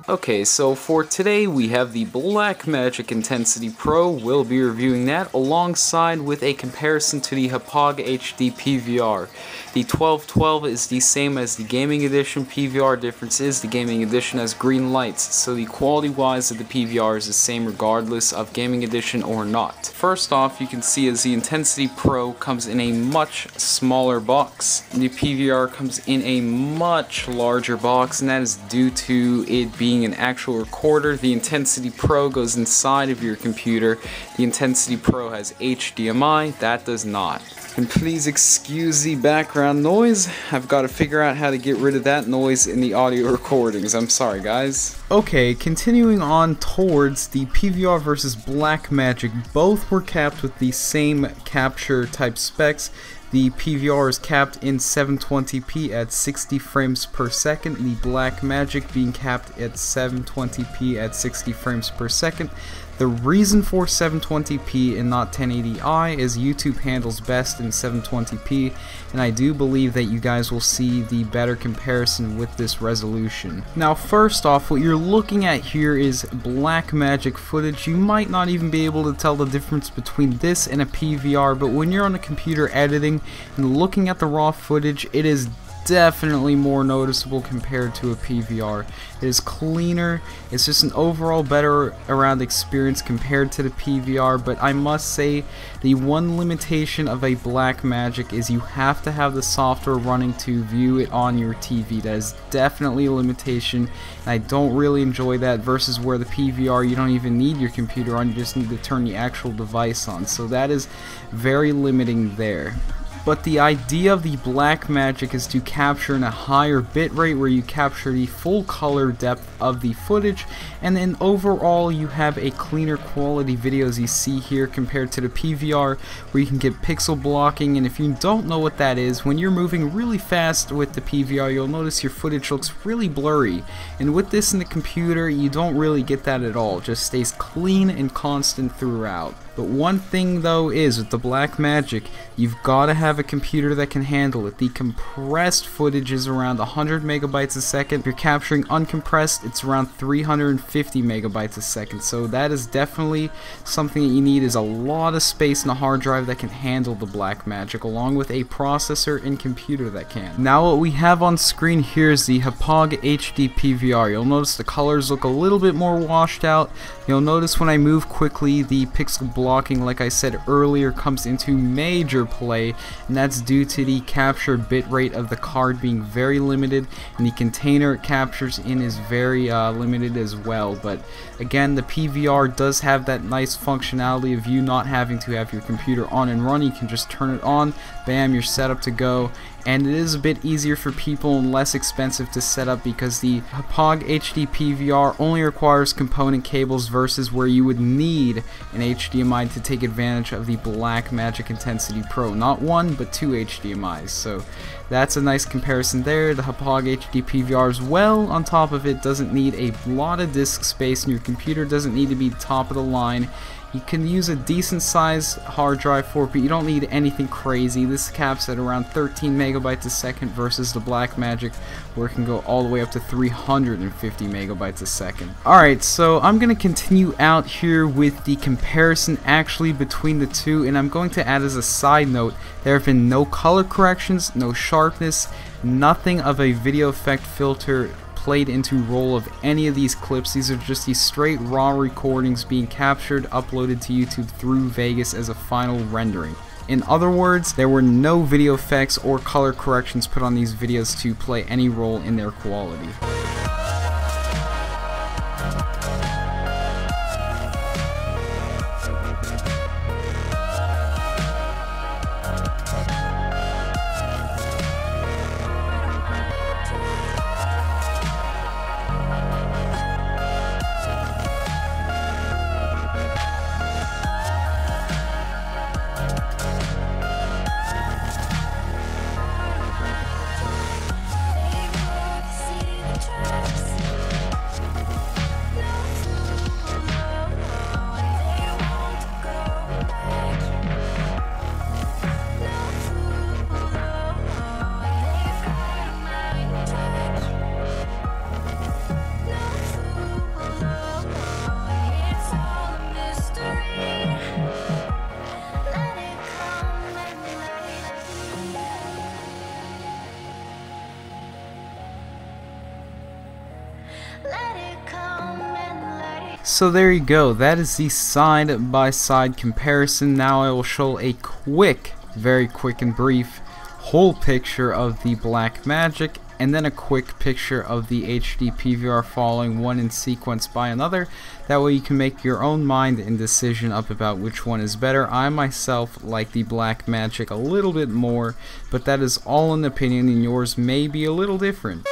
Okay, so for today we have the Blackmagic Intensity Pro. We'll be reviewing that alongside with a comparison to the Hauppauge HD PVR. The 1212 is the same as the Gaming Edition. PVR difference is the Gaming Edition has green lights, so the quality wise of the PVR is the same regardless of Gaming Edition or not. First off, you can see as the Intensity Pro comes in a much smaller box. The PVR comes in a much larger box, and that is due to it being an actual recorder. The Intensity Pro goes inside of your computer. The Intensity Pro has HDMI, that does not. And please excuse the background noise. I've got to figure out how to get rid of that noise in the audio recordings. I'm sorry, guys. Okay, continuing on towards the PVR versus Blackmagic. Both were capped with the same capture type specs. The PVR is capped in 720p at 60 frames per second, the Blackmagic being capped at 720p at 60 frames per second. The reason for 720p and not 1080i is YouTube handles best in 720p, and I do believe that you guys will see the better comparison with this resolution. Now first off, what you're looking at here is Blackmagic footage. You might not even be able to tell the difference between this and a PVR, but when you're on a computer editing and looking at the raw footage, it is definitely more noticeable compared to a PVR. It is cleaner, it's just an overall better around experience compared to the PVR, but I must say the one limitation of a Blackmagic is you have to have the software running to view it on your TV. That is definitely a limitation, and I don't really enjoy that, versus where the PVR you don't even need your computer on, you just need to turn the actual device on, so that is very limiting there. But the idea of the Blackmagic is to capture in a higher bitrate where you capture the full color depth of the footage, and then overall you have a cleaner quality video as you see here compared to the PVR where you can get pixel blocking. And if you don't know what that is, when you're moving really fast with the PVR you'll notice your footage looks really blurry, and with this in the computer you don't really get that at all. It just stays clean and constant throughout. But one thing though is with the Blackmagic, you've got to have a computer that can handle it. The compressed footage is around 100 megabytes a second. If you're capturing uncompressed, it's around 350 megabytes a second. So that is definitely something that you need, is a lot of space in a hard drive that can handle the Blackmagic, along with a processor and computer that can. Now what we have on screen here is the Hauppauge HD PVR. You'll notice the colors look a little bit more washed out. You'll notice when I move quickly, the pixel blocking, like I said earlier, comes into major play, and that's due to the capture bitrate of the card being very limited, and the container it captures in is very limited as well. But again, the PVR does have that nice functionality of you not having to have your computer on and run. You can just turn it on, bam, you're set up to go. And it is a bit easier for people and less expensive to set up because the Hauppauge HD PVR only requires component cables versus where you would need an HDMI to take advantage of the Blackmagic Intensity Pro. Not one, but two HDMIs. So that's a nice comparison there. The Hauppauge HD PVR as well, on top of it, doesn't need a lot of disk space, and your computer doesn't need to be top of the line. You can use a decent sized hard drive for it, but you don't need anything crazy. This caps at around 13 megabytes a second versus the Blackmagic where it can go all the way up to 350 megabytes a second. Alright, so I'm going to continue out here with the comparison actually between the two, and I'm going to add as a side note, there have been no color corrections, no sharpness, nothing of a video effect filter played into role of any of these clips. These are just these straight raw recordings being captured, uploaded to YouTube through Vegas as a final rendering. In other words, there were no video effects or color corrections put on these videos to play any role in their quality. So there you go, that is the side-by-side comparison. Now I will show a quick, very quick and brief whole picture of the Blackmagic, and then a quick picture of the HD PVR following one in sequence by another. That way you can make your own mind and decision up about which one is better. I myself like the Blackmagic a little bit more, but that is all an opinion, and yours may be a little different.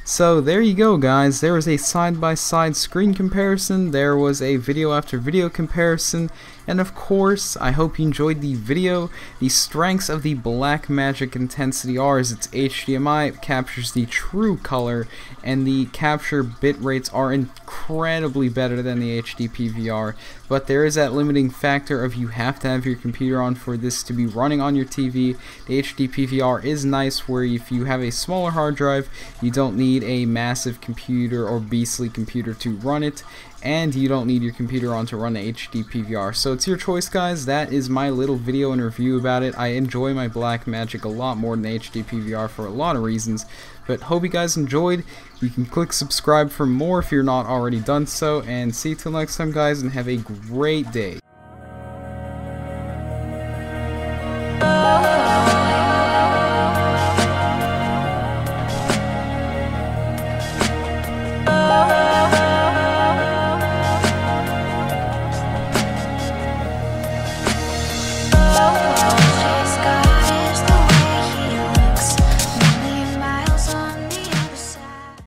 So there you go, guys. There was a side-by-side screen comparison, there was a video after video comparison, and of course, I hope you enjoyed the video. The strengths of the Blackmagic Intensity are is its HDMI, it captures the true color, and the capture bit rates are incredibly better than the HD PVR, but there is that limiting factor of you have to have your computer on for this to be running on your TV. The HD PVR is nice where if you have a smaller hard drive, you don't need a massive computer or beastly computer to run it, and you don't need your computer on to run the HD PVR. So it's your choice, guys. That is my little video and review about it. I enjoy my Blackmagic a lot more than the HD PVR for a lot of reasons, but hope you guys enjoyed. You can click subscribe for more if you're not already done so, and see you till next time, guys, and have a great day.